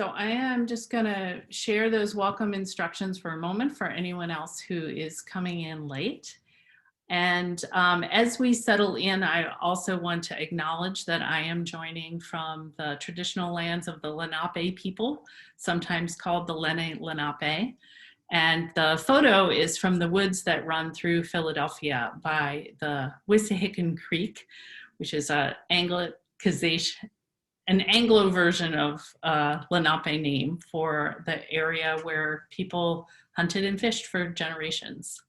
So I am just going to share those welcome instructions for a moment for anyone else who is coming in late. And as we settle in, I also want to acknowledge that I am joining from the traditional lands of the Lenape people, sometimes called the Lenni Lenape. And the photo is from the woods that run through Philadelphia by the Wissahickon Creek, which is an Anglo version of Lenape name for the area where people hunted and fished for generations.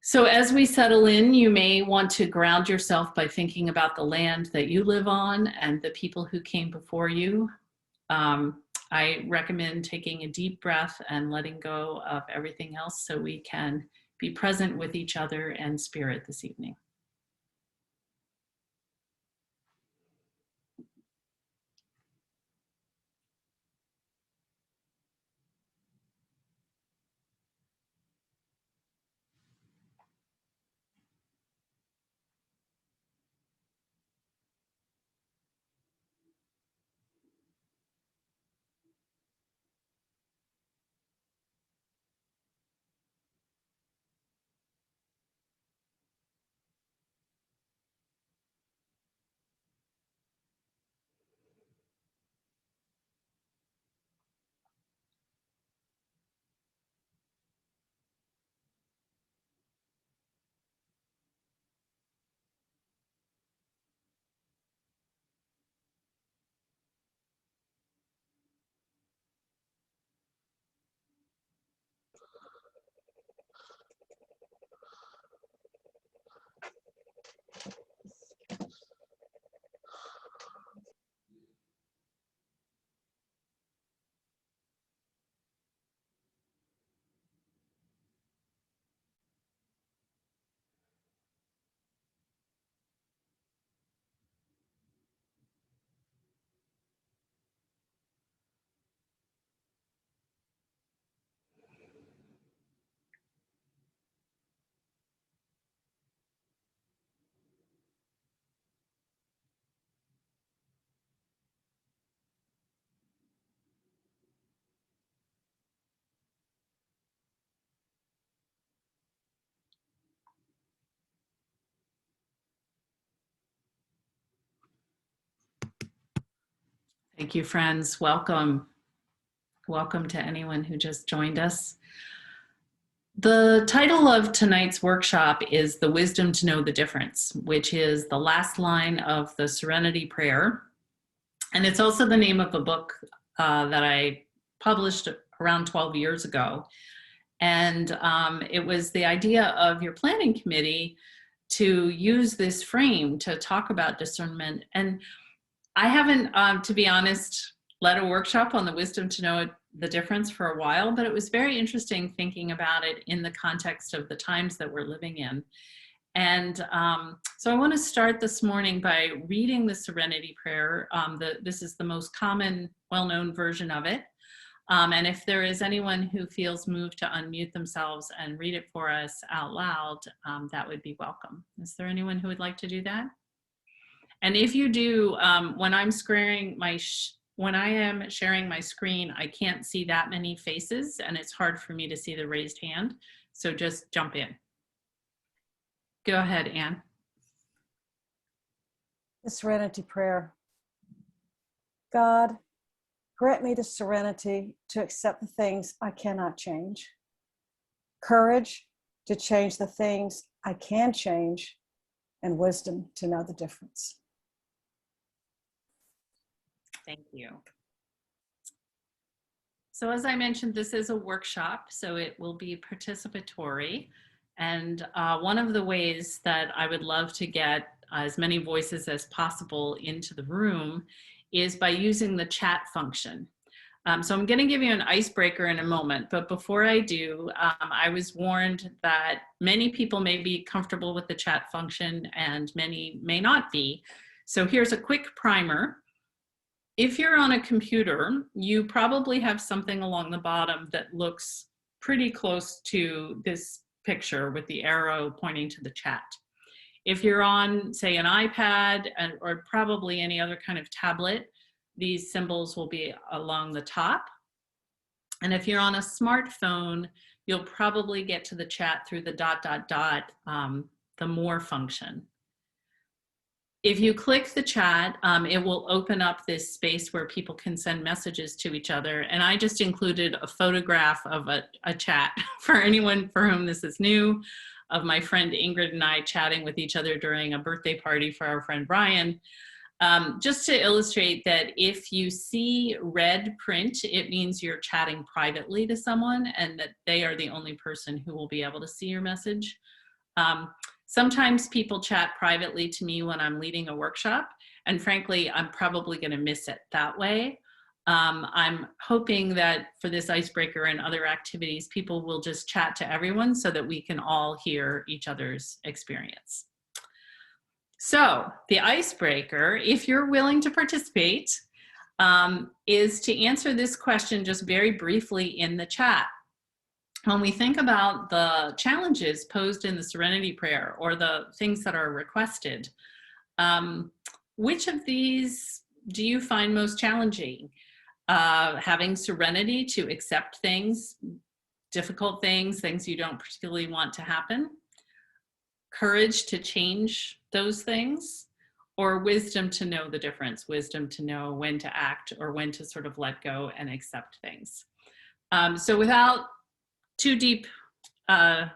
So as we settle in, you may want to ground yourself by thinking about the land that you live on and the people who came before you. I recommend taking a deep breath and letting go of everything else so we can be present with each other and spirit this evening. Thank you, friends. Welcome. Welcome to anyone who just joined us. The title of tonight's workshop is The Wisdom to Know the Difference, which is the last line of the Serenity Prayer. And it's also the name of a book that I published around 12 years ago. And it was the idea of your planning committee to use this frame to talk about discernment. And I haven't, to be honest, led a workshop on the wisdom to know the difference for a while, but it was very interesting thinking about it in the context of the times that we're living in. And so I want to start this morning by reading the Serenity Prayer. This is the most common, well-known version of it. And if there is anyone who feels moved to unmute themselves and read it for us out loud, that would be welcome. Is there anyone who would like to do that? And if you do, when I am sharing my screen, I can't see that many faces, and it's hard for me to see the raised hand. So just jump in. Go ahead, Anne. The Serenity Prayer. God, grant me the serenity to accept the things I cannot change, courage to change the things I can change, and wisdom to know the difference. Thank you. So as I mentioned, this is a workshop, so it will be participatory. And one of the ways that I would love to get as many voices as possible into the room is by using the chat function. So I'm going to give you an icebreaker in a moment, but before I do, I was warned that many people may be comfortable with the chat function and many may not be. So here's a quick primer. If you're on a computer, you probably have something along the bottom that looks pretty close to this picture with the arrow pointing to the chat. If you're on, say, an iPad or probably any other kind of tablet, these symbols will be along the top. And if you're on a smartphone, you'll probably get to the chat through the ... the more function. If you click the chat, it will open up this space where people can send messages to each other. And I just included a photograph of a chat for anyone for whom this is new, of my friend Ingrid and I chatting with each other during a birthday party for our friend Brian. Just to illustrate that if you see red print, it means you're chatting privately to someone and that they are the only person who will be able to see your message. Sometimes people chat privately to me when I'm leading a workshop, and frankly, I'm probably going to miss it that way. I'm hoping that for this icebreaker and other activities, people will just chat to everyone so that we can all hear each other's experience. So the icebreaker, if you're willing to participate, is to answer this question just very briefly in the chat. When we think about the challenges posed in the Serenity Prayer or the things that are requested, which of these do you find most challenging? Having serenity to accept things, difficult things, things you don't particularly want to happen, courage to change those things, or wisdom to know the difference, wisdom to know when to act or when to sort of let go and accept things. So without too deep a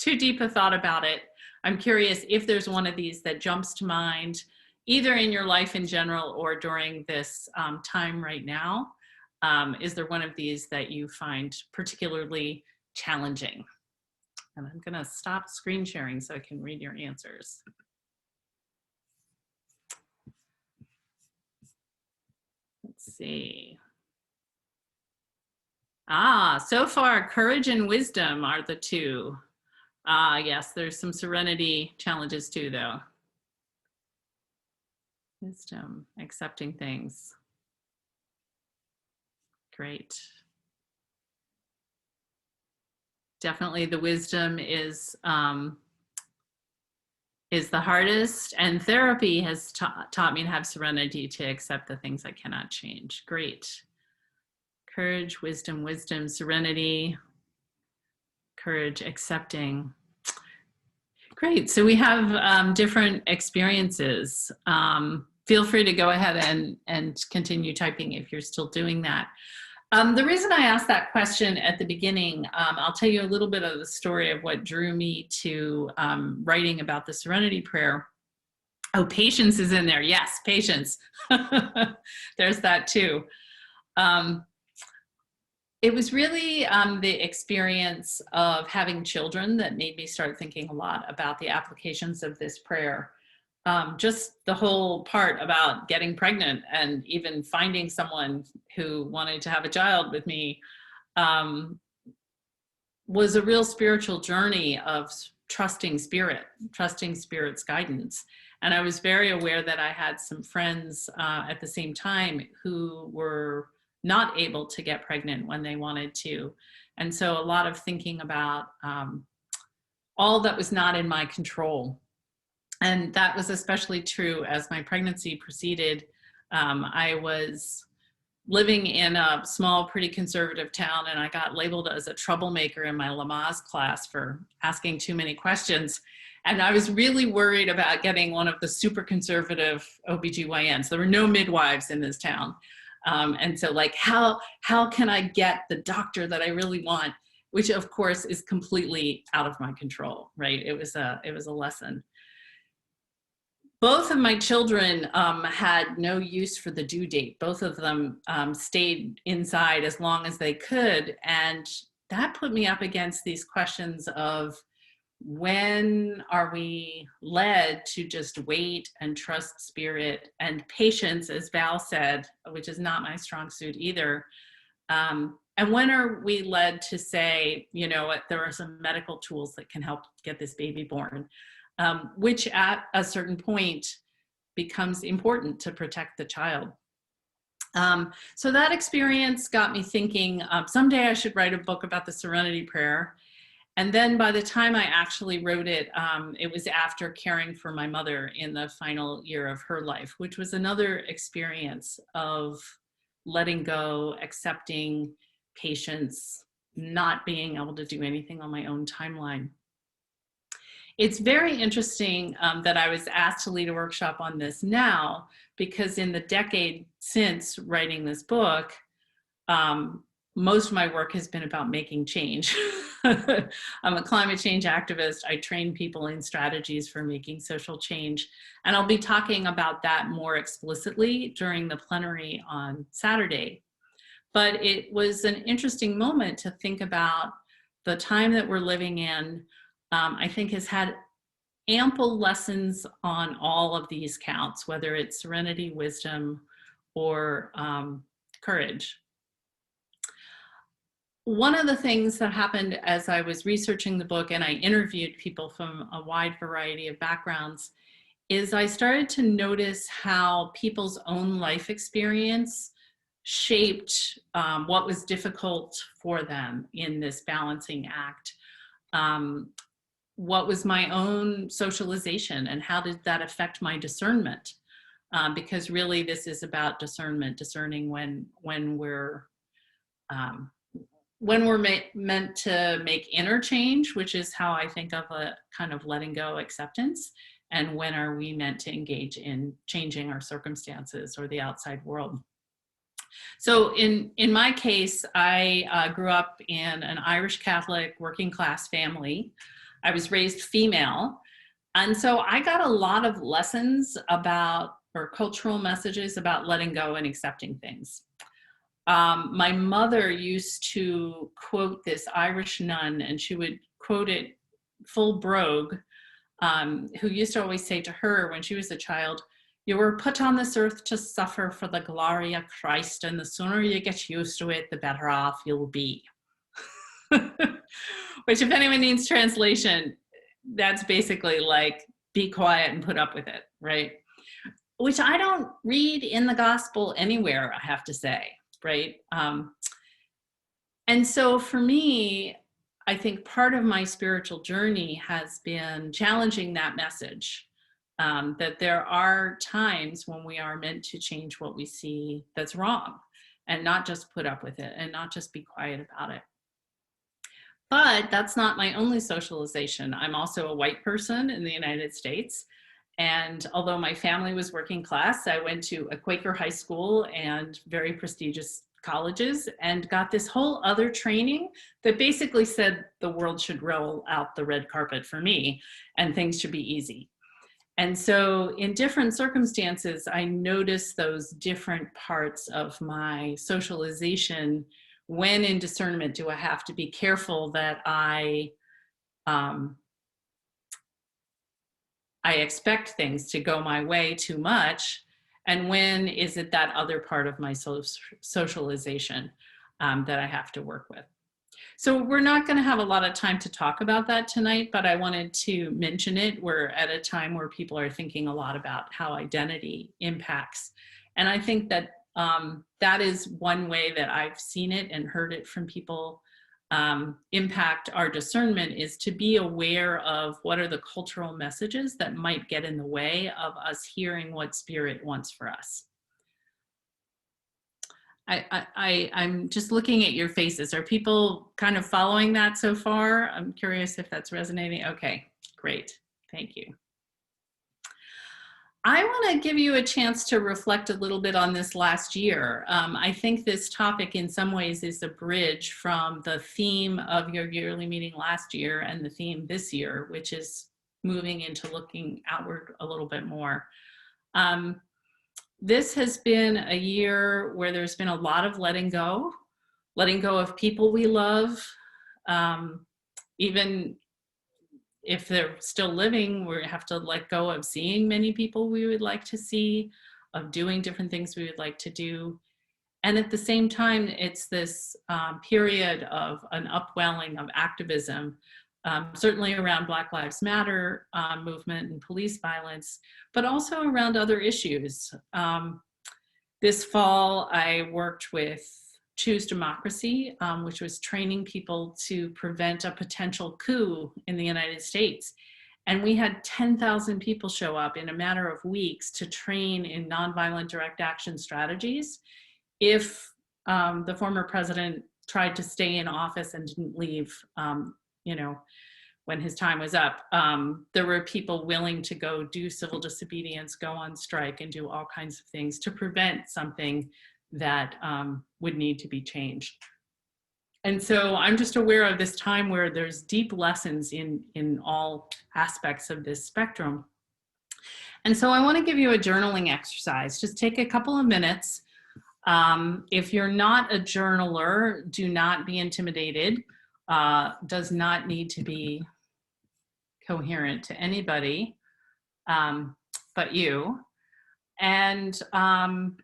thought about it, I'm curious if there's one of these that jumps to mind, either in your life in general or during this time right now. Is there one of these that you find particularly challenging? And I'm going to stop screen sharing so I can read your answers. Let's see. So far, courage and wisdom are the two. Yes, there's some serenity challenges too, though. Wisdom, accepting things. Great. Definitely the wisdom is the hardest, and therapy has taught me to have serenity to accept the things I cannot change. Great. Courage, wisdom, wisdom, serenity, courage, accepting. Great. So we have different experiences. Feel free to go ahead and continue typing if you're still doing that. The reason I asked that question at the beginning, I'll tell you a little bit of the story of what drew me to writing about the Serenity Prayer. Oh, patience is in there. Yes, patience. There's that too. It was really the experience of having children that made me start thinking a lot about the applications of this prayer. Just the whole part about getting pregnant and even finding someone who wanted to have a child with me was a real spiritual journey of trusting Spirit, trusting Spirit's guidance. And I was very aware that I had some friends at the same time who were not able to get pregnant when they wanted to. And so a lot of thinking about all that was not in my control. And that was especially true as my pregnancy proceeded. I was living in a small, pretty conservative town, and I got labeled as a troublemaker in my Lamaze class for asking too many questions. And I was really worried about getting one of the super conservative OBGYNs. There were no midwives in this town. And so like, how can I get the doctor that I really want, which of course is completely out of my control, right? It was a lesson. Both of my children had no use for the due date. Both of them stayed inside as long as they could. And that put me up against these questions of, when are we led to just wait and trust Spirit, and patience, as Val said, which is not my strong suit either. And when are we led to say, you know what, there are some medical tools that can help get this baby born, which at a certain point becomes important to protect the child. So that experience got me thinking, someday I should write a book about the Serenity Prayer. And then by the time I actually wrote it, it was after caring for my mother in the final year of her life, which was another experience of letting go, accepting, patience, not being able to do anything on my own timeline. It's very interesting that I was asked to lead a workshop on this now, because in the decade since writing this book, most of my work has been about making change. I'm a climate change activist. I train people in strategies for making social change. And I'll be talking about that more explicitly during the plenary on Saturday. But it was an interesting moment to think about the time that we're living in. I think has had ample lessons on all of these counts, whether it's serenity, wisdom, or courage. One of the things that happened as I was researching the book, and I interviewed people from a wide variety of backgrounds, is I started to notice how people's own life experience shaped what was difficult for them in this balancing act. What was my own socialization, and how did that affect my discernment? Because really this is about discernment, discerning when we're meant to make inner change, which is how I think of a kind of letting go, acceptance, and when are we meant to engage in changing our circumstances or the outside world. So in my case, I grew up in an Irish Catholic working class family. I was raised female. And so I got a lot of lessons about, or cultural messages about letting go and accepting things. My mother used to quote this Irish nun, and she would quote it full brogue, who used to always say to her when she was a child, "You were put on this earth to suffer for the glory of Christ, and the sooner you get used to it, the better off you'll be." Which, if anyone needs translation, that's basically like, be quiet and put up with it, right? Which I don't read in the gospel anywhere, I have to say, right? And so for me, I think part of my spiritual journey has been challenging that message, that there are times when we are meant to change what we see that's wrong, and not just put up with it and not just be quiet about it. But that's not my only socialization. I'm also a white person in the United States. And although my family was working class, I went to a Quaker high school and very prestigious colleges and got this whole other training that basically said the world should roll out the red carpet for me and things should be easy. And so in different circumstances, I noticed those different parts of my socialization. When in discernment do I have to be careful that I expect things to go my way too much, and when is it that other part of my socialization that I have to work with? So we're not going to have a lot of time to talk about that tonight, but I wanted to mention it. We're at a time where people are thinking a lot about how identity impacts. And I think that that is one way that I've seen it and heard it from people impact our discernment, is to be aware of what are the cultural messages that might get in the way of us hearing what Spirit wants for us. I'm just looking at your faces. Are people kind of following that so far? I'm curious if that's resonating. Okay, great. Thank you. I want to give you a chance to reflect a little bit on this last year. I think this topic in some ways is a bridge from the theme of your yearly meeting last year and the theme this year, which is moving into looking outward a little bit more. This has been a year where there's been a lot of letting go of people we love. Even if they're still living, we have to let go of seeing many people we would like to see, of doing different things we would like to do. And at the same time, it's this period of an upwelling of activism, certainly around Black Lives Matter movement and police violence, but also around other issues. This fall, I worked with Choose Democracy, which was training people to prevent a potential coup in the United States. And we had 10,000 people show up in a matter of weeks to train in nonviolent direct action strategies. If the former president tried to stay in office and didn't leave, you know, when his time was up, there were people willing to go do civil disobedience, go on strike, and do all kinds of things to prevent something that would need to be changed. And so I'm just aware of this time where there's deep lessons in all aspects of this spectrum. And so I want to give you a journaling exercise. Just take a couple of minutes. If you're not a journaler, do not be intimidated. Does not need to be coherent to anybody but you. And I'm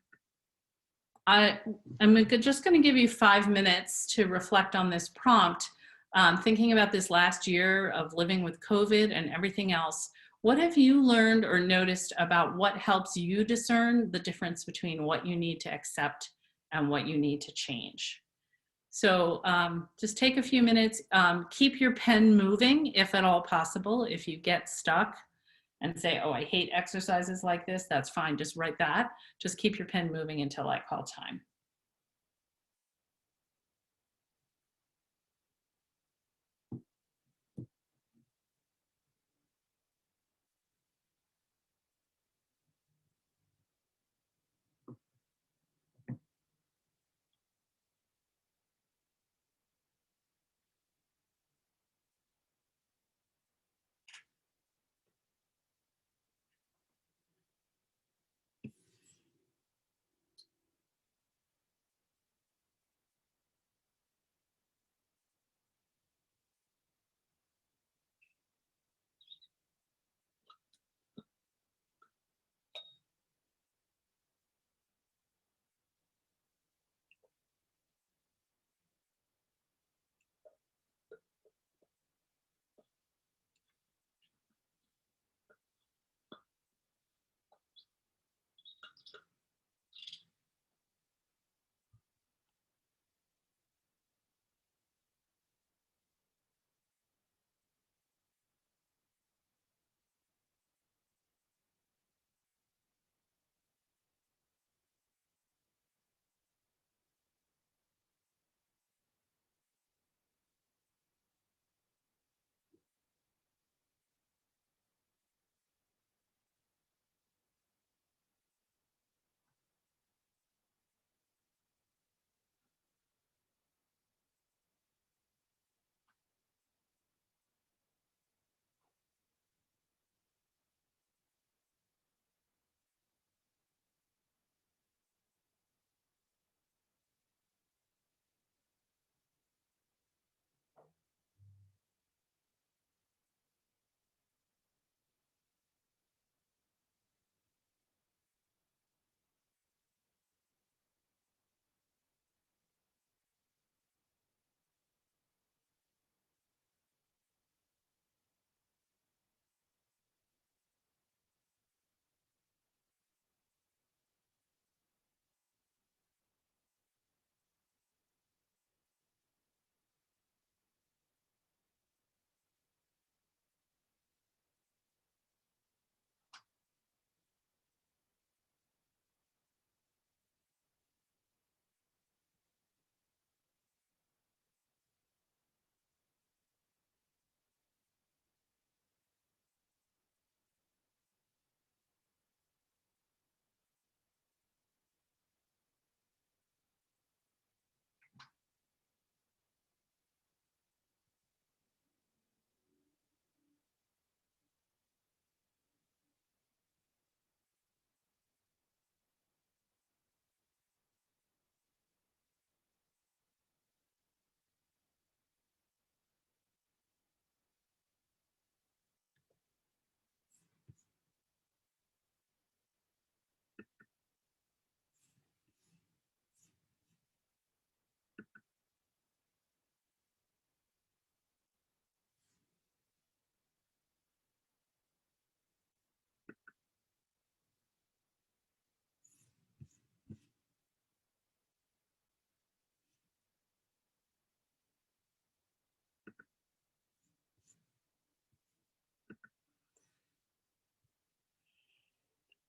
just going to give you 5 minutes to reflect on this prompt, thinking about this last year of living with COVID and everything else. What have you learned or noticed about what helps you discern the difference between what you need to accept and what you need to change? So just take a few minutes, keep your pen moving if at all possible. If you get stuck and say, oh, I hate exercises like this, that's fine, just write that. Just keep your pen moving until I call time.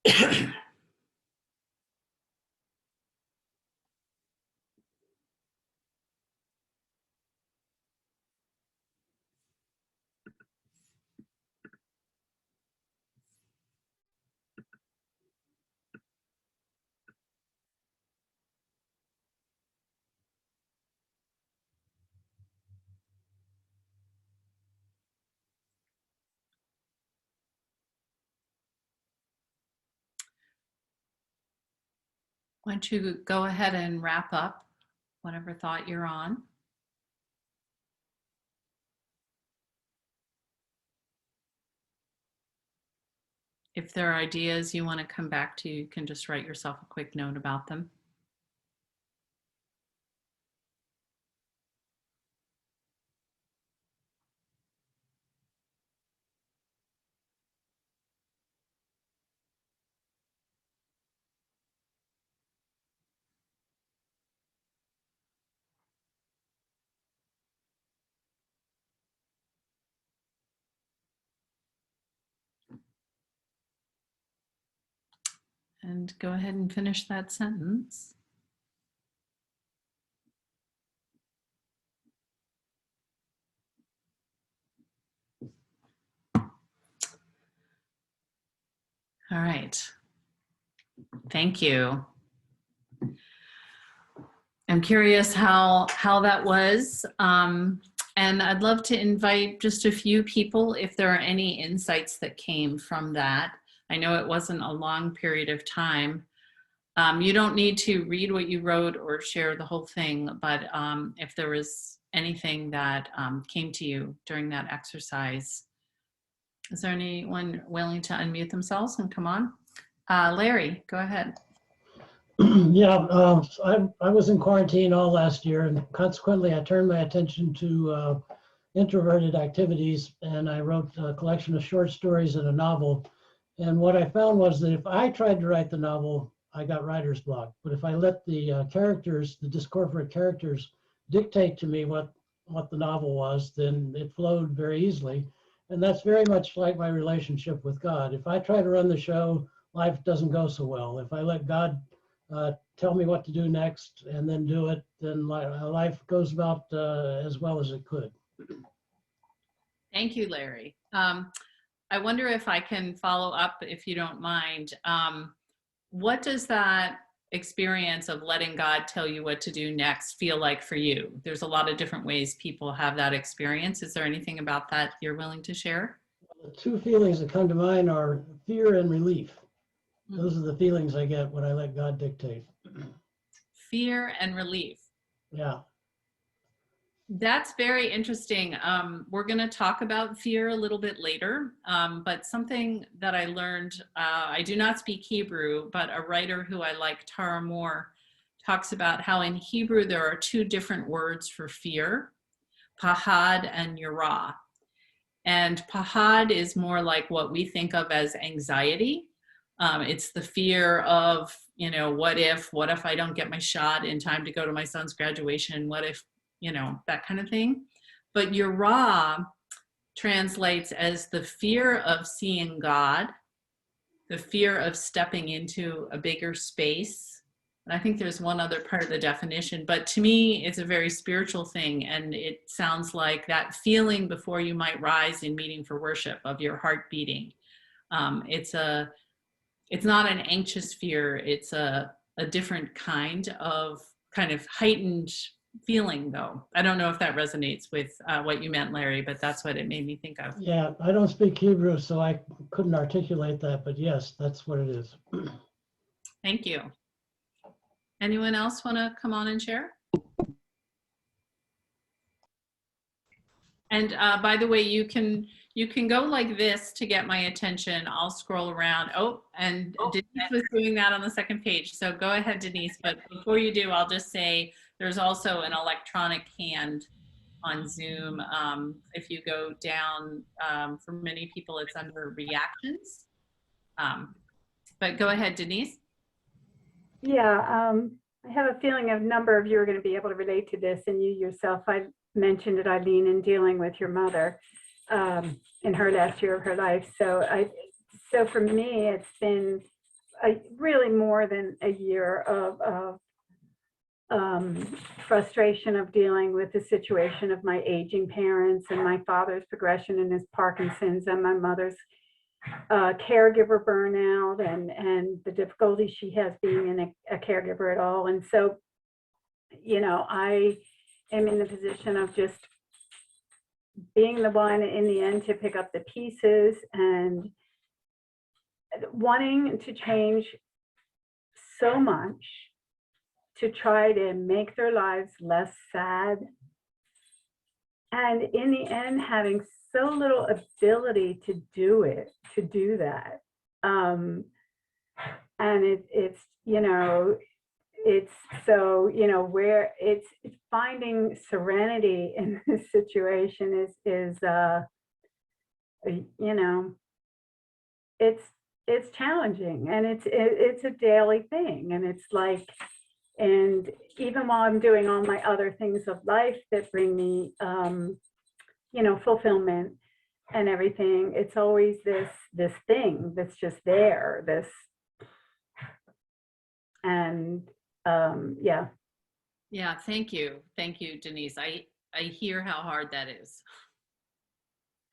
Why don't you go ahead and wrap up whatever thought you're on? If there are ideas you want to come back to, you can just write yourself a quick note about them. And go ahead and finish that sentence. All right. Thank you. I'm curious how that was. And I'd love to invite just a few people if there are any insights that came from that. I know it wasn't a long period of time. You don't need to read what you wrote or share the whole thing, but if there was anything that came to you during that exercise. Is there anyone willing to unmute themselves and come on? Larry, go ahead. Yeah, I was in quarantine all last year, and consequently I turned my attention to introverted activities, and I wrote a collection of short stories and a novel. And what I found was that if I tried to write the novel, I got writer's block. But if I let the characters, the discorporate characters, dictate to me what the novel was, then it flowed very easily. And that's very much like my relationship with God. If I try to run the show, life doesn't go so well. If I let God tell me what to do next and then do it, then life goes about as well as it could. Thank you, Larry. I wonder if I can follow up, if you don't mind. What does that experience of letting God tell you what to do next feel like for you? There's a lot of different ways people have that experience. Is there anything about that you're willing to share? The two feelings that come to mind are fear and relief. Those are the feelings I get when I let God dictate. Fear and relief. Yeah. That's very interesting. We're going to talk about fear a little bit later, but something that I learned, I do not speak Hebrew, but a writer who I like, Tara Moore, talks about how in Hebrew there are two different words for fear, pahad and yirah. And pahad is more like what we think of as anxiety. It's the fear of, you know, what if I don't get my shot in time to go to my son's graduation? What if, you know, that kind of thing. But yirah translates as the fear of seeing God, the fear of stepping into a bigger space. And I think there's one other part of the definition, but to me, it's a very spiritual thing. And it sounds like that feeling before you might rise in meeting for worship of your heart beating. It's not an anxious fear. It's a different kind of heightened feeling, though. I don't know if that resonates with what you meant, Larry, but that's what it made me think of. Yeah, I don't speak Hebrew, so I couldn't articulate that, but yes, that's what it is. Thank you. Anyone else want to come on and share? And by the way, you can go like this to get my attention. I'll scroll around. Oh, and Denise was doing that on the second page. So go ahead, Denise. But before you do, I'll just say there's also an electronic hand on Zoom. If you go down, for many people, it's under reactions. But go ahead, Denise. Yeah, I have a feeling a number of you are going to be able to relate to this, and you yourself, I mentioned it, Eileen, in dealing with your mother in her last year of her life. So for me, it's been really more than a year of frustration of dealing with the situation of my aging parents and my father's progression in his Parkinson's and my mother's caregiver burnout and the difficulty she has being in a caregiver at all. And so, you know, I am in the position of just being the one in the end to pick up the pieces and wanting to change so much to try to make their lives less sad. And in the end, having so little ability to do that. And it's, you know, it's so, you know, where it's finding serenity in this situation is you know, it's challenging, and it's a daily thing. And it's like, and even while I'm doing all my other things of life that bring me, you know, fulfillment and everything, it's always this thing that's just there, and yeah. Yeah, thank you, Denise. I hear how hard that is.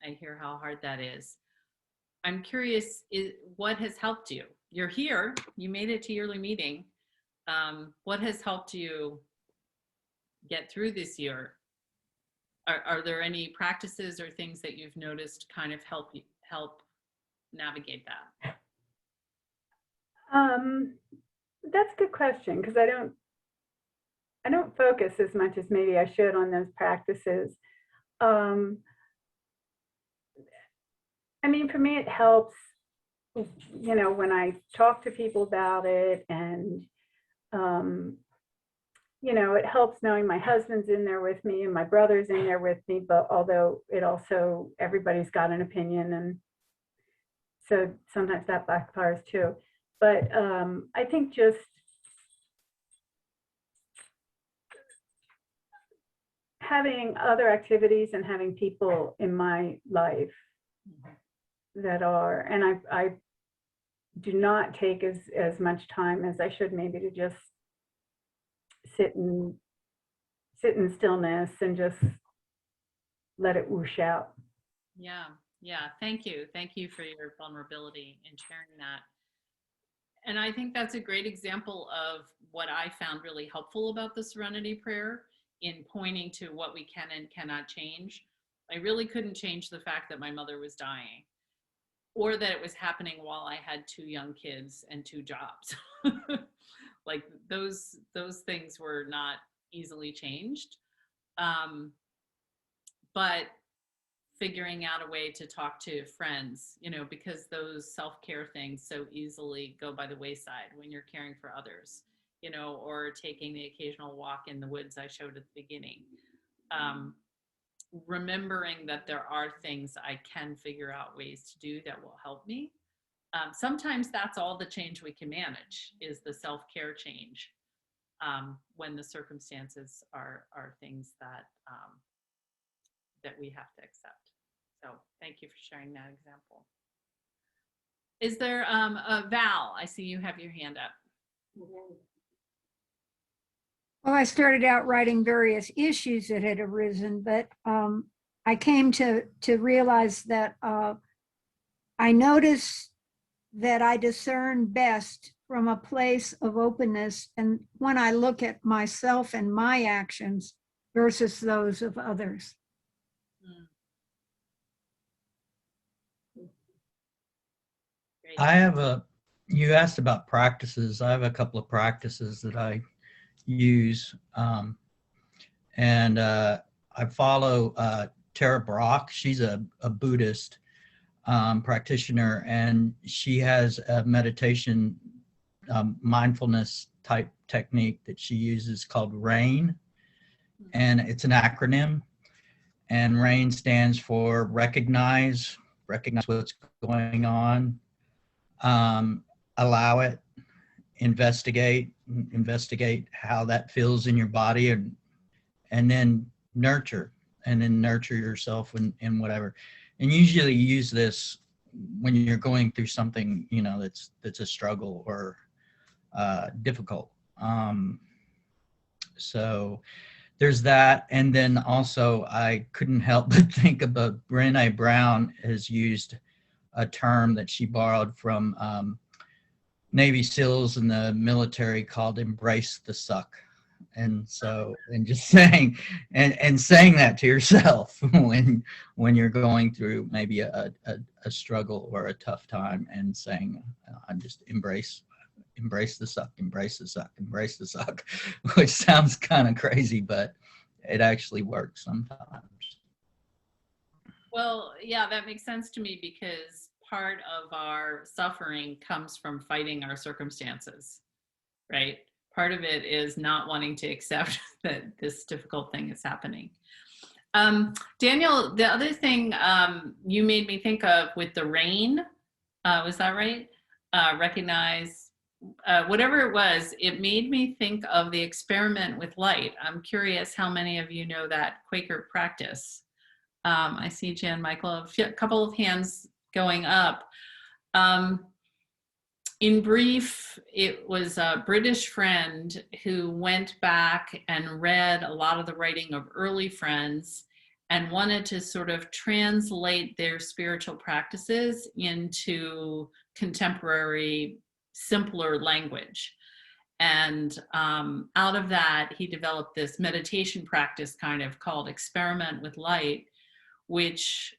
I hear how hard that is. I'm curious, what has helped you? You're here, you made it to yearly meeting. What has helped you get through this year? Are there any practices or things that you've noticed kind of help navigate that? That's a good question, because I don't focus as much as maybe I should on those practices. I mean, for me, it helps, you know, when I talk to people about it, and you know, it helps knowing my husband's in there with me and my brother's in there with me, but although it also, everybody's got an opinion, and so sometimes that backfires too. But I think just having other activities and having people in my life that are, and I do not take as much time as I should, maybe, to just sit in stillness and just let it whoosh out. Yeah, thank you for your vulnerability in sharing that. And I think that's a great example of what I found really helpful about the Serenity Prayer, in pointing to what we can and cannot change. I really couldn't change the fact that my mother was dying, or that it was happening while I had 2 young kids and 2 jobs. Like those things were not easily changed. But figuring out a way to talk to friends, you know, because those self-care things so easily go by the wayside when you're caring for others, you know, or taking the occasional walk in the woods I showed at the beginning. Remembering that there are things I can figure out ways to do that will help me. Sometimes that's all the change we can manage, is the self-care change, when the circumstances are things that we have to accept. So thank you for sharing that example. Is there Val? I see you have your hand up. Well, I started out writing various issues that had arisen, but I came to realize that I noticed that I discern best from a place of openness, and when I look at myself and my actions versus those of others. Great. I have you asked about practices. I have a couple of practices that I use. And I follow Tara Brach. She's a Buddhist practitioner, and she has a meditation mindfulness type technique that she uses called RAIN. And it's an acronym. And RAIN stands for recognize what's going on, allow it, investigate how that feels in your body, and then nurture yourself in whatever. And usually use this when you're going through something, you know, that's a struggle or difficult. So there's that. And then also I couldn't help but think about Brené Brown has used a term that she borrowed from Navy SEALs in the military called "embrace the suck." And so, and just saying, and saying that to yourself when you're going through maybe a struggle or a tough time, and saying, I just embrace the suck, embrace the suck, embrace the suck, which sounds kind of crazy, but it actually works sometimes. Well, yeah, that makes sense to me, because part of our suffering comes from fighting our circumstances, right? Part of it is not wanting to accept that this difficult thing is happening. Daniel, the other thing you made me think of with the rain, was that right? Recognize, whatever it was, it made me think of the experiment with light. I'm curious how many of you know that Quaker practice. I see Jan Michael, a couple of hands going up. In brief, it was a British friend who went back and read a lot of the writing of early friends and wanted to sort of translate their spiritual practices into contemporary, simpler language. And out of that, he developed this meditation practice kind of called Experiment with Light, which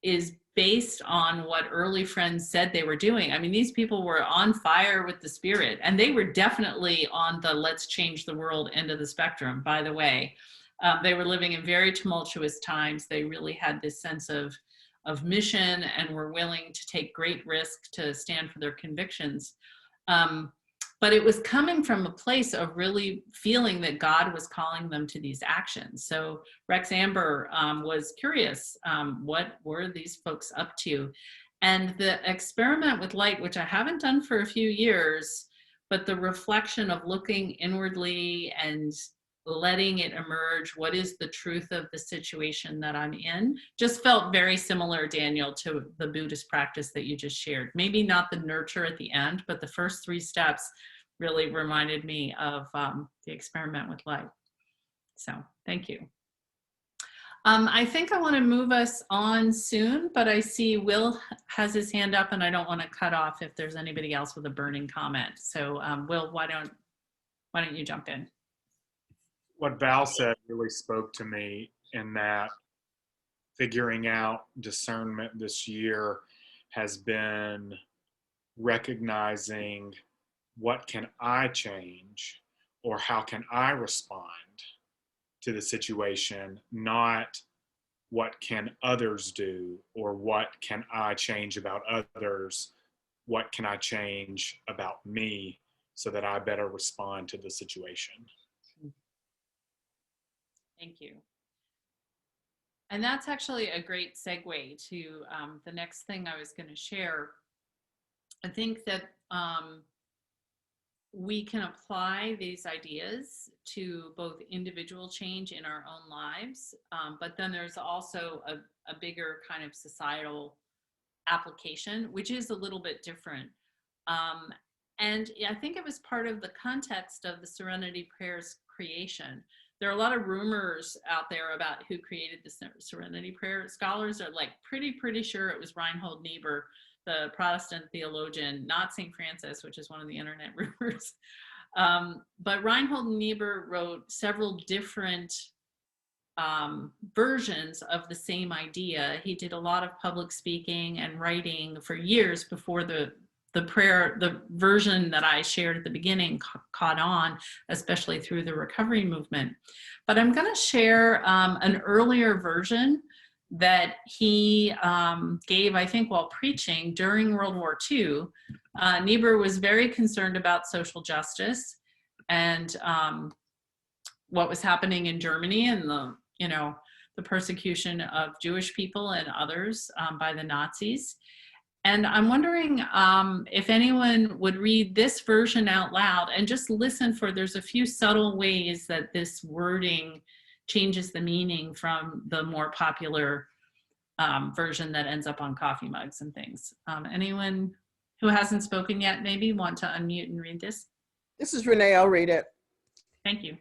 is based on what early friends said they were doing. I mean, these people were on fire with the spirit, and they were definitely on the let's change the world end of the spectrum, by the way. They were living in very tumultuous times. They really had this sense of mission and were willing to take great risk to stand for their convictions. But it was coming from a place of really feeling that God was calling them to these actions. So Rex Amber was curious, what were these folks up to? And the Experiment with Light, which I haven't done for a few years, but the reflection of looking inwardly and letting it emerge, what is the truth of the situation that I'm in, just felt very similar, Daniel, to the Buddhist practice that you just shared. Maybe not the nurture at the end, but the first 3 steps really reminded me of the Experiment with Light. So thank you. I think I want to move us on soon, but I see Will has his hand up, and I don't want to cut off if there's anybody else with a burning comment. So Will, why don't you jump in? What Val said really spoke to me, in that figuring out discernment this year has been recognizing what can I change, or how can I respond to the situation, not what can others do, or what can I change about others, what can I change about me so that I better respond to the situation. Thank you. And that's actually a great segue to the next thing I was going to share. I think that we can apply these ideas to both individual change in our own lives, but then there's also a bigger kind of societal application, which is a little bit different. And I think it was part of the context of the Serenity Prayers creation. There are a lot of rumors out there about who created the Serenity Prayer. Scholars are like pretty sure it was Reinhold Niebuhr, the Protestant theologian, not St. Francis, which is one of the internet rumors. But Reinhold Niebuhr wrote several different versions of the same idea. He did a lot of public speaking and writing for years before the version that I shared at the beginning caught on, especially through the recovery movement. But I'm going to share an earlier version that he gave, I think, while preaching during World War II. Niebuhr was very concerned about social justice and what was happening in Germany and the persecution of Jewish people and others by the Nazis. And I'm wondering if anyone would read this version out loud and just listen for, there's a few subtle ways that this wording changes the meaning from the more popular version that ends up on coffee mugs and things. Anyone who hasn't spoken yet maybe want to unmute and read this? This is Renee. I'll read it. Thank you.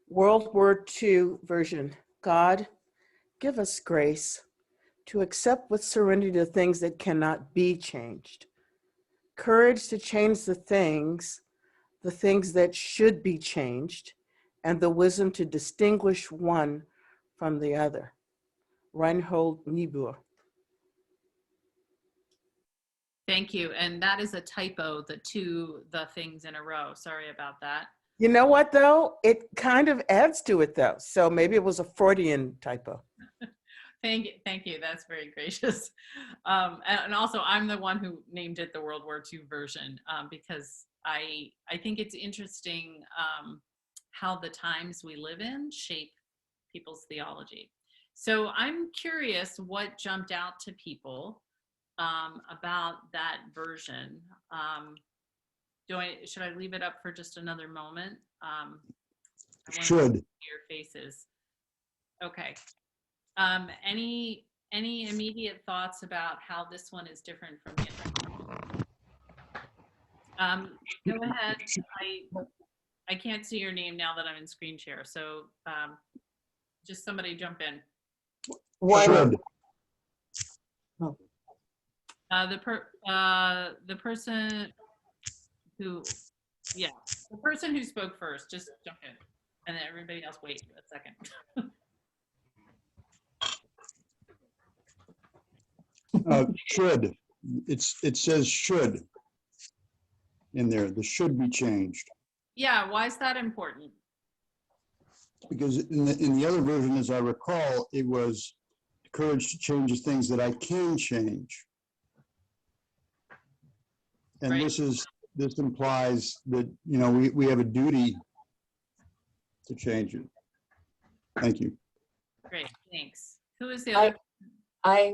World War II version. God, give us grace to accept with serenity the things that cannot be changed. Courage to change the things that should be changed, and the wisdom to distinguish one from the other. Reinhold Niebuhr. Thank you. And that is a typo, the things in a row. Sorry about that. You know what, though? It kind of adds to it, though. So maybe it was a Freudian typo. Thank you. That's very gracious. And also, I'm the one who named it the World War II version because I think it's interesting how the times we live in shape people's theology. So I'm curious what jumped out to people about that version. Should I leave it up for just another moment? Should. Your faces. Okay. Any immediate thoughts about how this one is different from the other? Go ahead. I can't see your name now that I'm in screen share, so just somebody jump in. Should. The person who spoke first, just jump in, and then everybody else wait a second. Should. It says should in there. The should be changed. Yeah, why is that important? Because in the other version, as I recall, it was courage to change the things that I can change. And Right. this implies that, you know, we have a duty to change it. Thank you. Great, thanks. Who is the other? I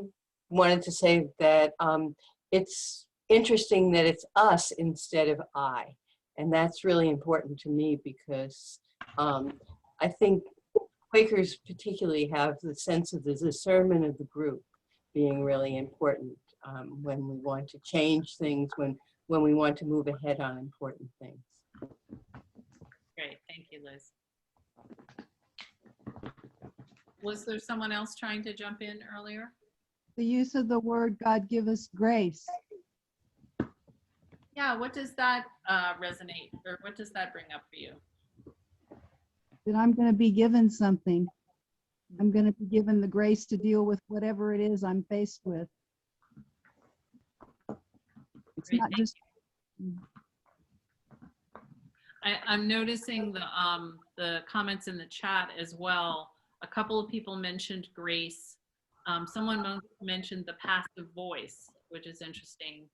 wanted to say that it's interesting that it's us instead of I. And that's really important to me because I think Quakers particularly have the sense of the discernment of the group being really important when we want to change things, when we want to move ahead on important things. Great, thank you, Liz. Was there someone else trying to jump in earlier? The use of the word God give us grace. Yeah, what does that resonate, or what does that bring up for you? That I'm going to be given something. I'm going to be given the grace to deal with whatever it is I'm faced with. It's Great, not just. I'm noticing the comments in the chat as well. A couple of people mentioned grace. Someone mentioned the passive voice, which is interesting.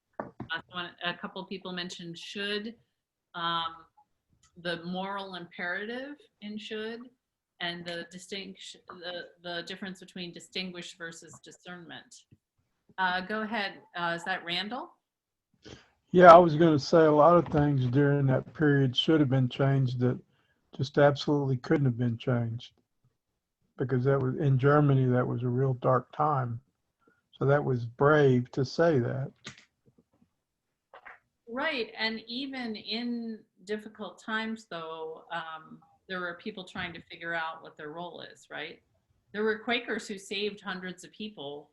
A couple of people mentioned should, the moral imperative in should, and the difference between distinguish versus discernment. Go ahead. Is that Randall? Yeah, I was going to say a lot of things during that period should have been changed that just absolutely couldn't have been changed. Because that was in Germany, that was a real dark time. So that was brave to say that. Right, and even in difficult times, though, there were people trying to figure out what their role is, right? There were Quakers who saved hundreds of people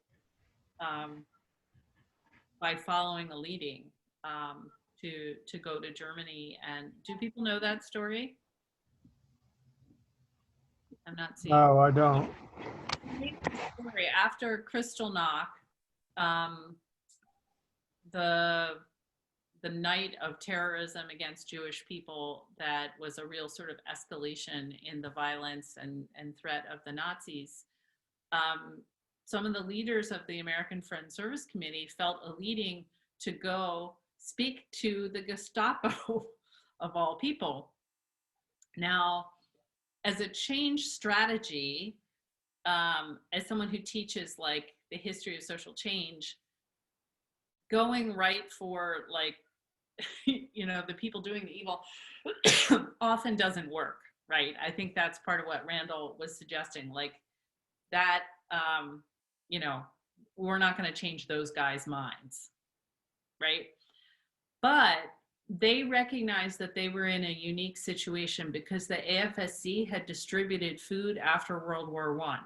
by following a leading to go to Germany. And do people know that story? I'm not seeing. No, I don't. After Kristallnacht, the night of terrorism against Jewish people, that was a real sort of escalation in the violence and threat of the Nazis. Some of the leaders of the American Friends Service Committee felt a leading to go speak to the Gestapo of all people. Now, as a change strategy, as someone who teaches like the history of social change, going right for like, you know, the people doing the evil often doesn't work, right? I think that's part of what Randall was suggesting, like that you know, we're not going to change those guys' minds, right? But they recognized that they were in a unique situation because the AFSC had distributed food after World War I.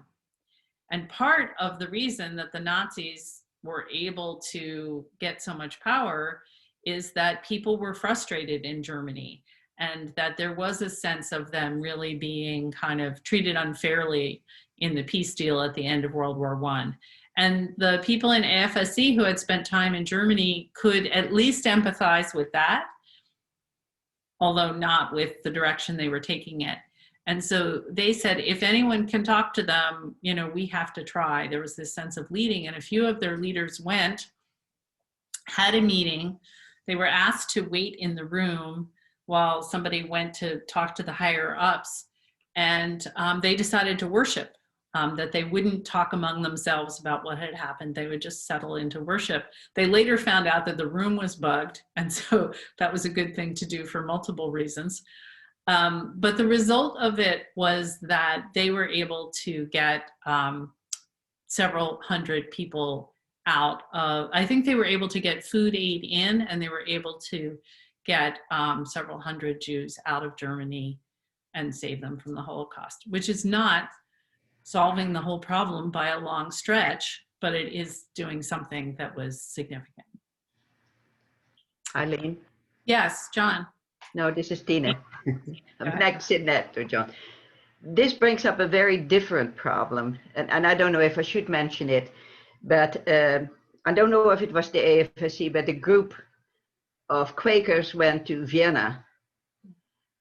And part of the reason that the Nazis were able to get so much power is that people were frustrated in Germany, and that there was a sense of them really being kind of treated unfairly in the peace deal at the end of World War I. And the people in AFSC who had spent time in Germany could at least empathize with that, although not with the direction they were taking it. And so they said, if anyone can talk to them, you know, we have to try. There was this sense of leading, and a few of their leaders went, had a meeting. They were asked to wait in the room while somebody went to talk to the higher ups, and they decided to worship, that they wouldn't talk among themselves about what had happened. They would just settle into worship. They later found out that the room was bugged, and so that was a good thing to do for multiple reasons. But the result of it was that they were able to get several hundred people out of, I think they were able to get food aid in, and they were able to get several hundred Jews out of Germany and save them from the Holocaust, which is not solving the whole problem by a long stretch, but it is doing something that was significant. Eileen? Yes, John. No, this is Tina. I'm next in that to John. This brings up a very different problem, and I don't know if I should mention it, but I don't know if it was the AFSC, but a group of Quakers went to Vienna,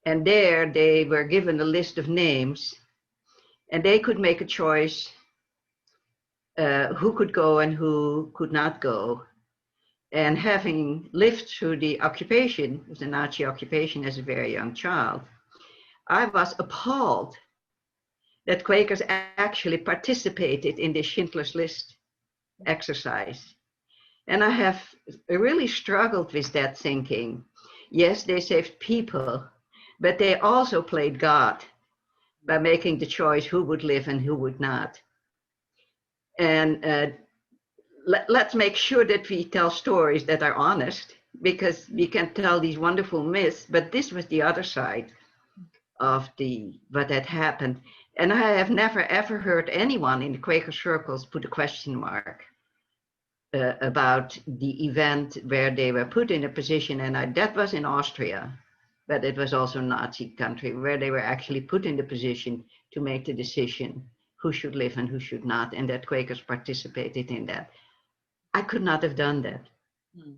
and there they were given a list of names, and they could make a choice who could go and who could not go. And having lived through the occupation, the Nazi occupation as a very young child, I was appalled that Quakers actually participated in the Schindler's List exercise. And I have really struggled with that thinking. Yes, they saved people, but they also played God by making the choice who would live and who would not. And let's make sure that we tell stories that are honest, because we can tell these wonderful myths, but this was the other side of what had happened. And I have never ever heard anyone in the Quaker circles put a question mark about the event where they were put in a position, and that was in Austria, but it was also Nazi country, where they were actually put in the position to make the decision who should live and who should not, and that Quakers participated in that. I could not have done that. Mm-hmm.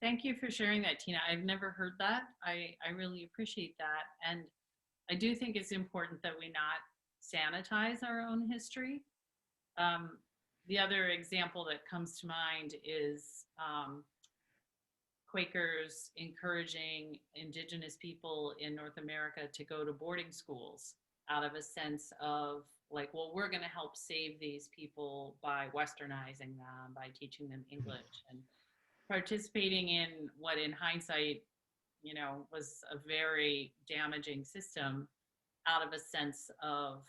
Thank you for sharing that, Tina. I've never heard that. I really appreciate that. And I do think it's important that we not sanitize our own history. The other example that comes to mind is Quakers encouraging indigenous people in North America to go to boarding schools out of a sense of like, well, we're going to help save these people by westernizing them, by teaching them English, and participating in what in hindsight, you know, was a very damaging system out of a sense of,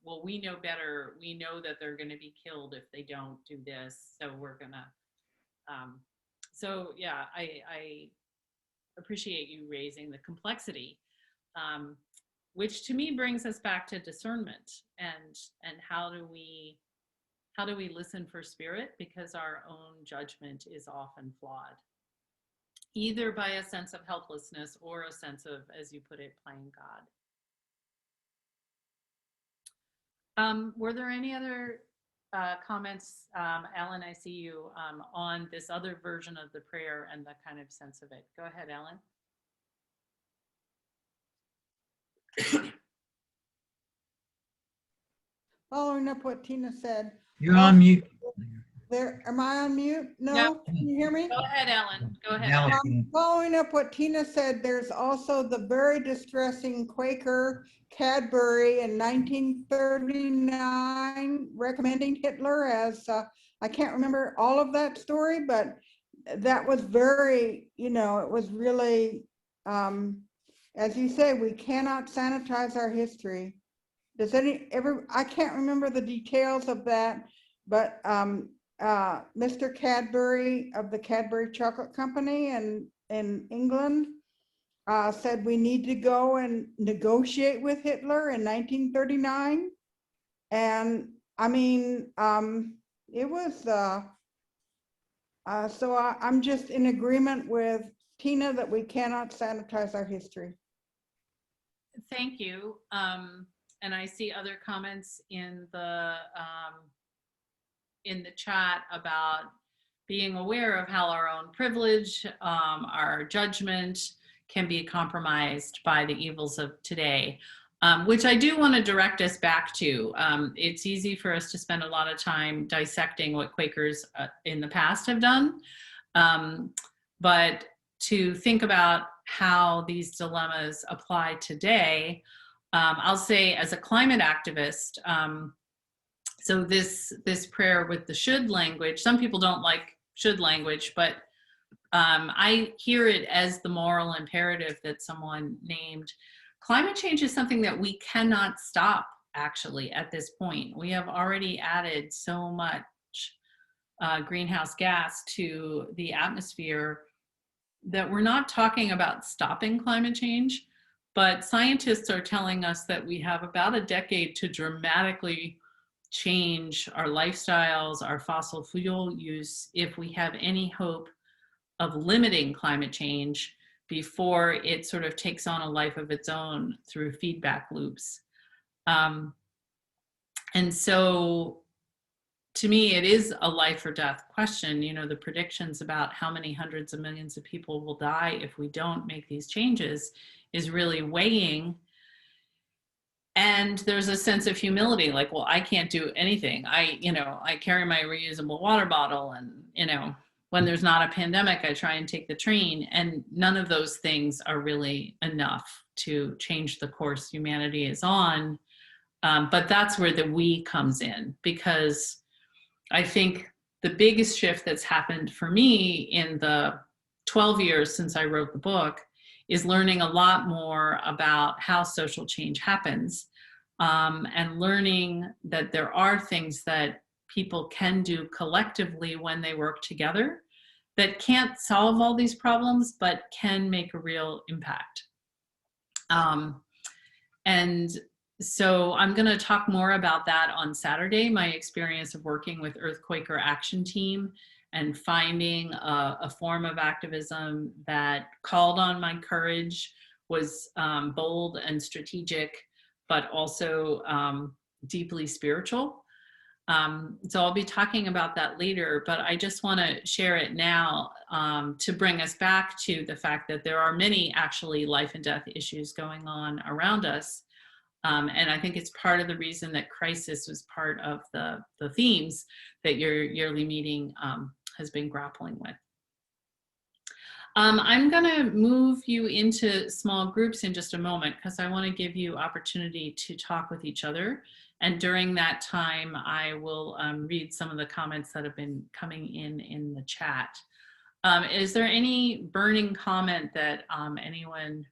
well, we know better. We know that they're going to be killed if they don't do this. So we're going to, so yeah, I appreciate you raising the complexity, which to me brings us back to discernment and how do we listen for spirit, because our own judgment is often flawed, either by a sense of helplessness or a sense of, as you put it, playing God. Were there any other comments, Ellen, I see you, on this other version of the prayer and the kind of sense of it? Go ahead, Ellen. Following up what Tina said. You're on mute. Am I on mute? No? Yep. Can you hear me? Go ahead, Ellen. Go ahead. Following up what Tina said, there's also the very distressing Quaker Cadbury in 1939 recommending Hitler as, I can't remember all of that story, but that was very, you know, it was really, as you say, we cannot sanitize our history. does I can't remember the details of that, but Mr. Cadbury of the Cadbury Chocolate Company in England said we need to go and negotiate with Hitler in 1939. And I mean, it was, so I'm just in agreement with Tina that we cannot sanitize our history. Thank you. And I see other comments in the chat about being aware of how our own privilege, our judgment can be compromised by the evils of today, which I do want to direct us back to. It's easy for us to spend a lot of time dissecting what Quakers in the past have done, but to think about how these dilemmas apply today, I'll say as a climate activist, so this prayer with the should language, some people don't like should language, but I hear it as the moral imperative that someone named. Climate change is something that we cannot stop, actually, at this point. We have already added so much greenhouse gas to the atmosphere that we're not talking about stopping climate change, but scientists are telling us that we have about a decade to dramatically change our lifestyles, our fossil fuel use, if we have any hope of limiting climate change before it sort of takes on a life of its own through feedback loops. And so to me, it is a life or death question. You know, the predictions about how many hundreds of millions of people will die if we don't make these changes is really weighing. And there's a sense of humility, like, well, I can't do anything. I carry my reusable water bottle, and, when there's not a pandemic, I try and take the train, and none of those things are really enough to change the course humanity is on. But that's where the we comes in, because I think the biggest shift that's happened for me in the 12 years since I wrote the book is learning a lot more about how social change happens, and learning that there are things that people can do collectively when they work together that can't solve all these problems, but can make a real impact. And so I'm going to talk more about that on Saturday, my experience of working with Earthquaker Action Team and finding a form of activism that called on my courage, was bold and strategic, but also deeply spiritual. So I'll be talking about that later, but I just want to share it now to bring us back to the fact that there are many actually life and death issues going on around us. And I think it's part of the reason that crisis was part of the themes that your yearly meeting has been grappling with. I'm going to move you into small groups in just a moment, because I want to give you opportunity to talk with each other. And during that time, I will read some of the comments that have been coming in the chat. Is there any burning comment that anyone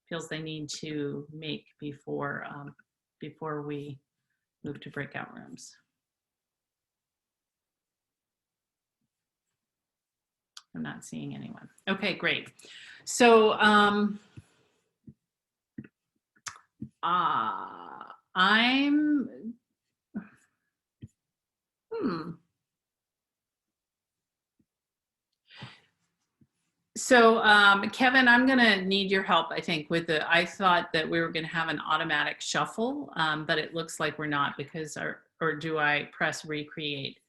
feels they need to make before we move to breakout rooms? I'm not seeing anyone. Okay, great. So So Kevin, I'm gonna need your help, I think, with I thought that we were gonna have an automatic shuffle, but it looks like we're not, because or do I press recreate?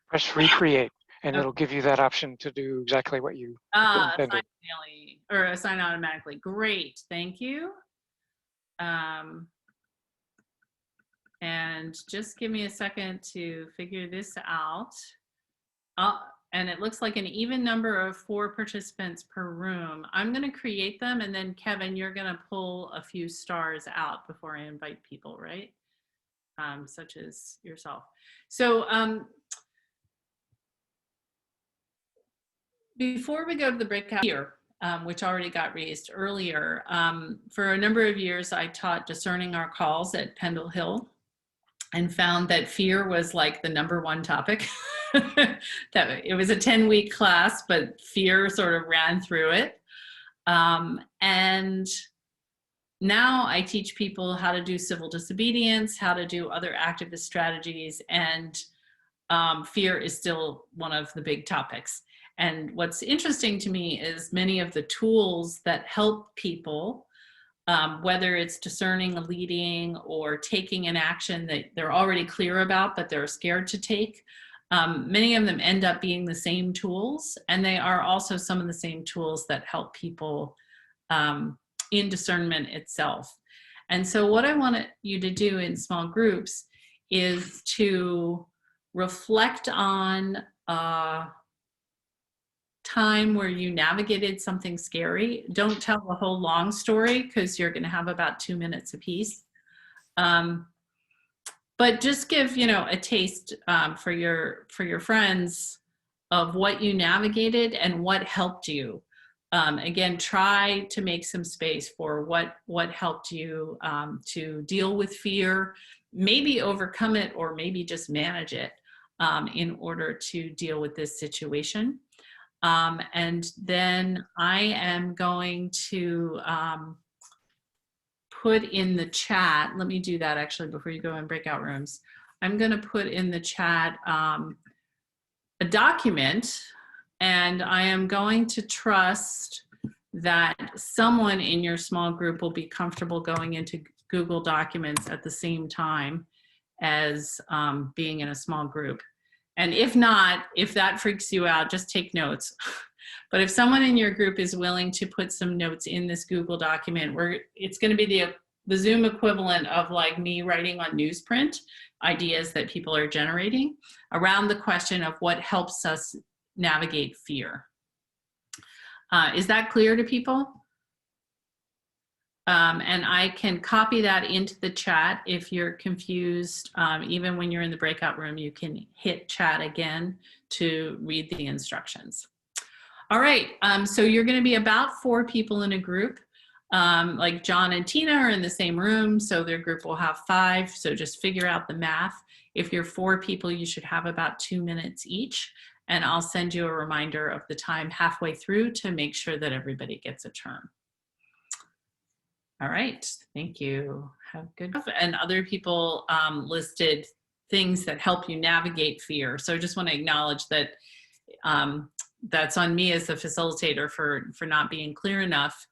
Press recreate, and it'll give you that option to do exactly what you intended. Assign automatically. Great, thank you. And just give me a second to figure this out. And it looks like an even number of 4 participants per room. I'm going to create them, and then Kevin, you're going to pull a few stars out before I invite people, right? Such as yourself. So before we go to the breakout here, which already got raised earlier. For a number of years, I taught discerning our calls at Pendle Hill and found that fear was like the #1 topic. That it was a 10-week class, but fear sort of ran through it. And now I teach people how to do civil disobedience, how to do other activist strategies, and fear is still one of the big topics. And what's interesting to me is many of the tools that help people, whether it's discerning, leading, or taking an action that they're already clear about, but they're scared to take, many of them end up being the same tools, and they are also some of the same tools that help people in discernment itself. And so what I want you to do in small groups is to reflect on a time where you navigated something scary. Don't tell the whole long story because you're going to have about 2 minutes apiece. But just give, a taste for your friends of what you navigated and what helped you. Again, try to make some space for what helped you to deal with fear, maybe overcome it, or maybe just manage it in order to deal with this situation. And then I am going to put in the chat, let me do that actually before you go in breakout rooms. I'm going to put in the chat a document, and I am going to trust that someone in your small group will be comfortable going into Google Documents at the same time as being in a small group. And if not, if that freaks you out, just take notes. But if someone in your group is willing to put some notes in this Google document, where it's going to be the Zoom equivalent of like me writing on newsprint ideas that people are generating around the question of what helps us navigate fear. Is that clear to people? And I can copy that into the chat if you're confused. Even when you're in the breakout room, you can hit chat again to read the instructions. All right, so you're going to be about 4 people in a group. Like John and Tina are in the same room, so their group will have 5. So just figure out the math. If you're 4 people, you should have about 2 minutes each. And I'll send you a reminder of the time halfway through to make sure that everybody gets a turn. All right, thank you. Have good. And other people listed things that help you navigate fear. So I just want to acknowledge that that's on me as the facilitator for not being clear enough.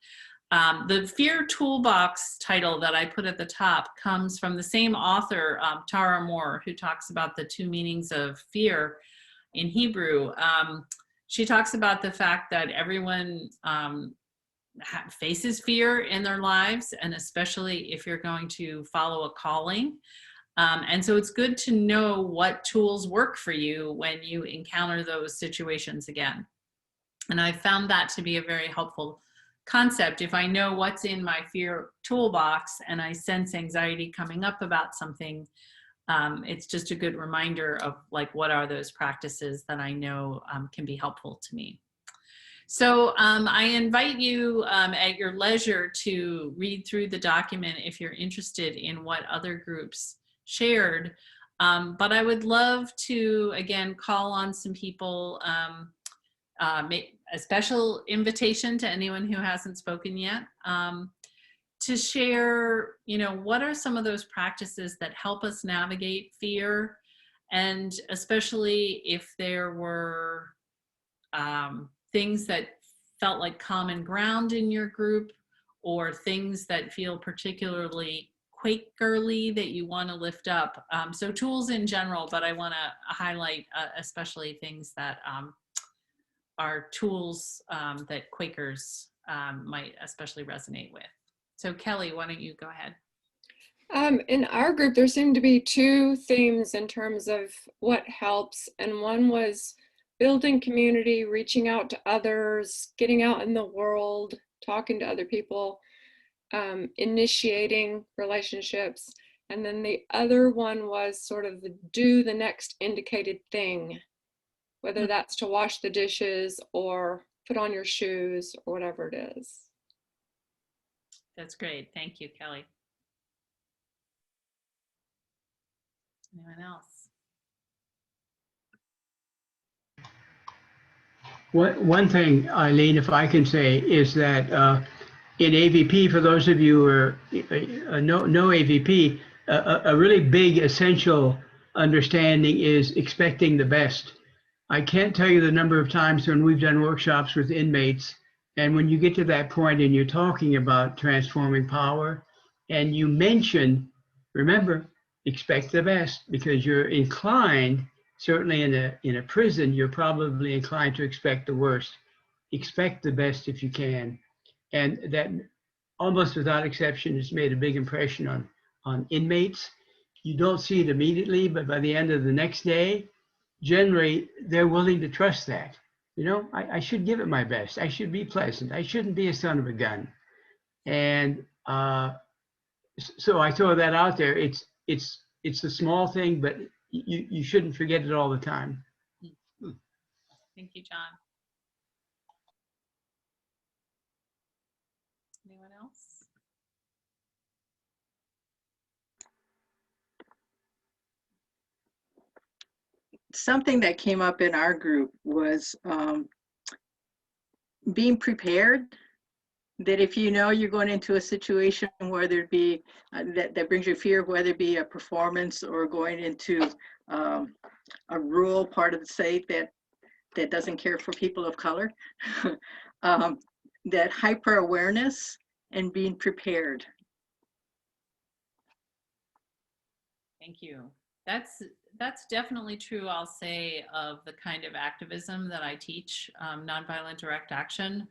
The Fear Toolbox title that I put at the top comes from the same author, Tara Moore, who talks about the 2 meanings of fear in Hebrew. She talks about the fact that everyone faces fear in their lives, and especially if you're going to follow a calling. And so it's good to know what tools work for you when you encounter those situations again. And I found that to be a very helpful concept. If I know what's in my fear toolbox and I sense anxiety coming up about something, it's just a good reminder of like, what are those practices that I know can be helpful to me. So I invite you at your leisure to read through the document if you're interested in what other groups shared. But I would love to, again, call on some people, make a special invitation to anyone who hasn't spoken yet, to share, what are some of those practices that help us navigate fear, and especially if there were things that felt like common ground in your group, or things that feel particularly Quakerly that you want to lift up. So tools in general, but I want to highlight especially things that are tools that Quakers might especially resonate with. So Kelly, why don't you go ahead? In our group, there seemed to be 2 themes in terms of what helps. And one was building community, reaching out to others, getting out in the world, talking to other people, initiating relationships. And then the other one was sort of do the next indicated thing, whether that's to wash the dishes or put on your shoes or whatever it is. That's great. Thank you, Kelly. Anyone else? One thing, Eileen, if I can say, is that in AVP, for those of you who are no AVP, a really big essential understanding is expecting the best. I can't tell you the number of times when we've done workshops with inmates, and when you get to that point and you're talking about transforming power, and you mention, remember, expect the best, because you're inclined, certainly in a prison, you're probably inclined to expect the worst. Expect the best if you can. And that almost without exception has made a big impression on inmates. You don't see it immediately, but by the end of the next day, generally they're willing to trust that. You know, I should give it my best. I should be pleasant. I shouldn't be a son of a gun. And so I throw that out there. It's a small thing, but you shouldn't forget it all the time. Thank you, John. Anyone else? Something that came up in our group was being prepared. That if you know you're going into a situation, whether it be that brings you fear, whether it be a performance or going into a rural part of the state that doesn't care for people of color, that hyper awareness and being prepared. Thank you. That's definitely true, I'll say, of the kind of activism that I teach, nonviolent direct action.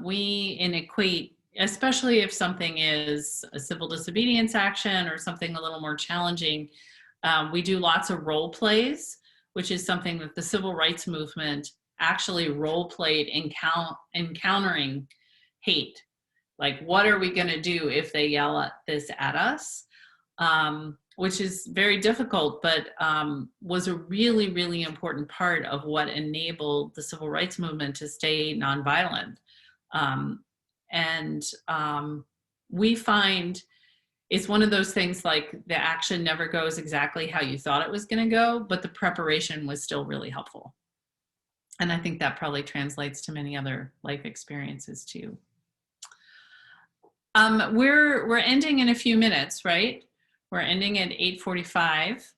We equate, especially if something is a civil disobedience action or something a little more challenging, we do lots of role plays, which is something that the civil rights movement actually role played encountering hate. Like, what are we going to do if they yell at this at us? Which is very difficult, but was a really, really important part of what enabled the civil rights movement to stay nonviolent. We find it's one of those things, like, the action never goes exactly how you thought it was going to go, but the preparation was still really helpful. And I think that probably translates to many other life experiences too. We're ending in a few minutes, right? We're ending at 8:45.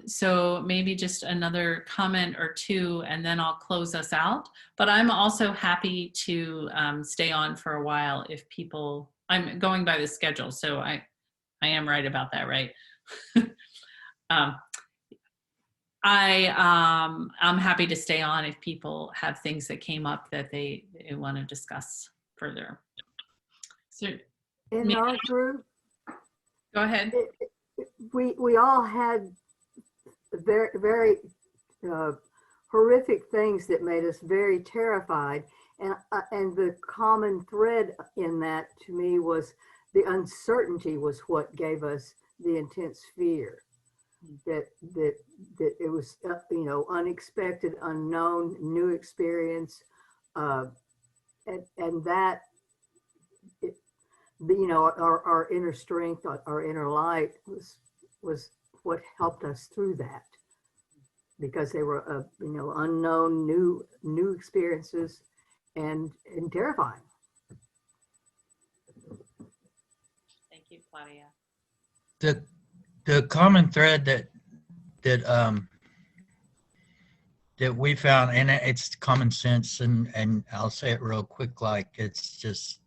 So maybe just another comment or two, and then I'll close us out. But I'm also happy to stay on for a while if people, I'm going by the schedule, so I am right about that, right? I'm happy to stay on if people have things that came up that they want to discuss further. So in our group, go ahead. We all had very, very horrific things that made us very terrified, and the common thread in that to me was the uncertainty was what gave us the intense fear. That it was unexpected, unknown, new experience, and that our inner strength, our inner light was what helped us through that, because they were unknown, new experiences and terrifying. Thank you, Claudia. The common thread that we found, and it's common sense, and I'll say it real quick, like it's just,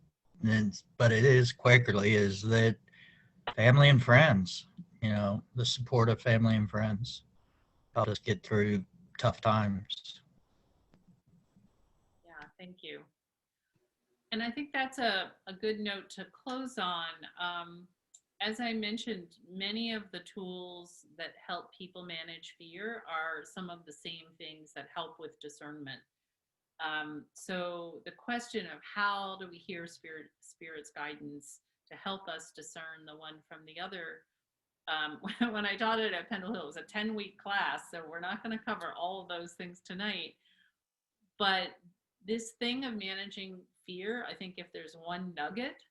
but it is Quakerly, is that family and friends, the support of family and friends help us get through tough times. Yeah, thank you. And I think that's a good note to close on. As I mentioned, many of the tools that help people manage fear are some of the same things that help with discernment. So the question of how do we hear Spirit's guidance to help us discern the one from the other. When I taught it at Pendle Hill, it was a 10-week class, so we're not going to cover all of those things tonight. But this thing of managing fear, I think if there's one nugget,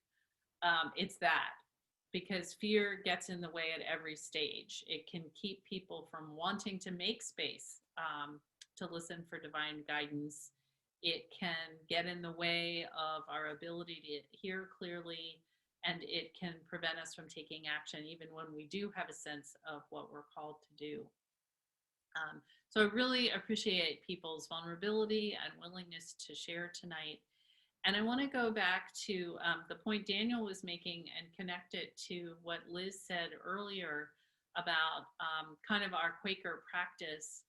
it's that, because fear gets in the way at every stage. It can keep people from wanting to make space to listen for divine guidance. It can get in the way of our ability to hear clearly, and it can prevent us from taking action even when we do have a sense of what we're called to do. So I really appreciate people's vulnerability and willingness to share tonight. And I want to go back to the point Daniel was making and connect it to what Liz said earlier about kind of our Quaker practice.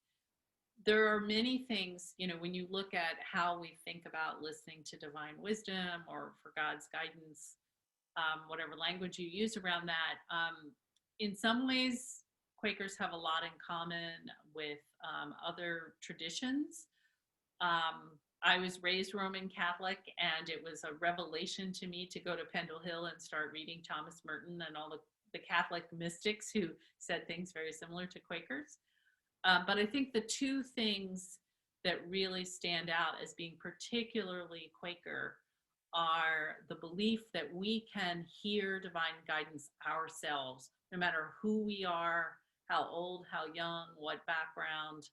There are many things, you know, when you look at how we think about listening to divine wisdom or for God's guidance, whatever language you use around that, in some ways, Quakers have a lot in common with other traditions. I was raised Roman Catholic, and it was a revelation to me to go to Pendle Hill and start reading Thomas Merton and all the Catholic mystics who said things very similar to Quakers. But I think the two things that really stand out as being particularly Quaker are the belief that we can hear divine guidance ourselves, no matter who we are, how old, how young, what background,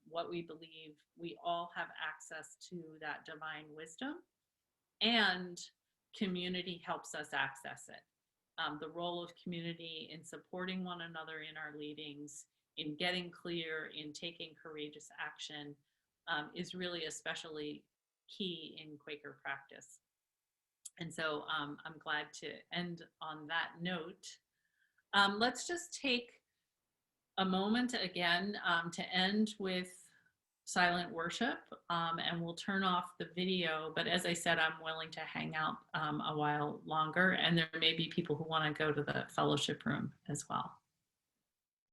what we believe. We all have access to that divine wisdom, and community helps us access it. The role of community in supporting one another in our leadings, in getting clear, in taking courageous action, is really especially key in Quaker practice. And so I'm glad to end on that note. Let's just take a moment again to end with silent worship, and we'll turn off the video. But as I said, I'm willing to hang out a while longer, and there may be people who want to go to the fellowship room as well.